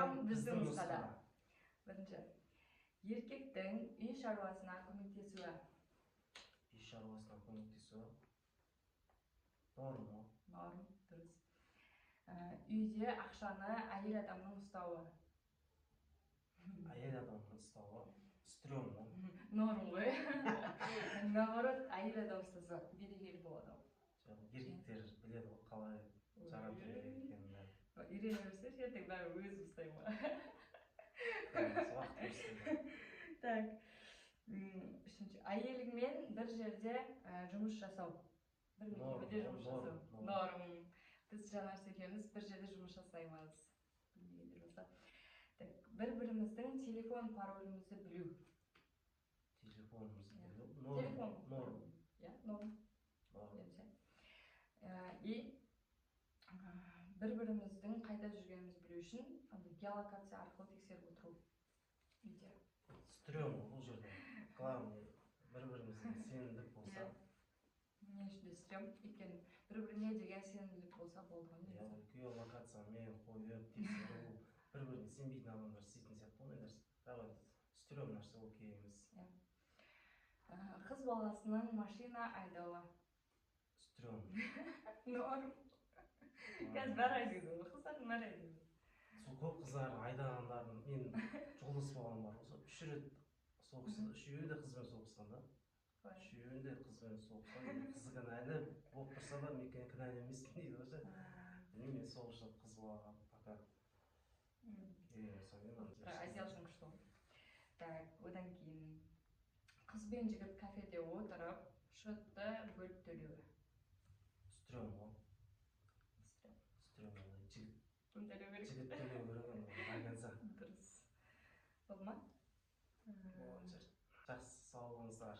стрём біздің нұсқада. Бірінші. Еркектің үй шаруасына көмектесуі. Үй шаруасына көмектесуі. Норм ғой. Норм, дұрыс. Үйде ақшаны әйел адамның ұстауы. Әйел адамның ұстауы. Стрём ғой. Норм ғой. Наоборот, әйел адам ұстаса берекелі болады. Еркектер біледі ғой қалай жарату керек екенін. Үйрене берсе ертең бәрі өзі ұстай ма? Уақыт көрсетеді. Так. Үшінші. Әйеліңмен бір жерде жұмыс жасау. Бір мекемеде жұмыс жасау. Норм. Біз Жанар екеуміз бір жерде жұмыс жасаймыз. Білмегендер болса. Бір-біріміздің телефон паролімізді білу. Телефонымызды білу. Норм. Норм. И бір-біріміздің қайда жүргенімізді білу үшін геолокация арқылы тексеріп отыру. Үйде. Стрём бұл жерде. Главное, бір-бірімізге сенімділік болса. Не үшін стрём? Өйткені бір-біріне деген сенімділік болса болды ғой. Геолокациямен қойып, тексеру, бір-біріне сенбейтін адамдар істейтін сияқты ондай нәрсе. Бірақ стрём нәрсе ол керек емес. Қыз баласының машина айдауы. Стрём. Норм. Қазір бәрі айдайды ғой, қыздардың бәрі айдайды. Сол көп қыздар айдағандарын мен жолдас болған бар. Осы 3 рет соғысты, 3-еуі де қызбен соғысқан да. 3-еуі де қызбен соғысқан. Қызы кінәлі болып тұрса да мен кінәлі емеспін дейді ғой. Білмеймін, мен соғысып қыз балаға пока. Азиялшың күшті. Так, одан кейін қыз бен жігіт кафеде отырып, шотты бөліп төлеуі. Стрём ғой. Стрём ғой. Жігіт төлеу керек, айганса. Дұрыс. Ол ма? Жақсы, сау болыңыздар.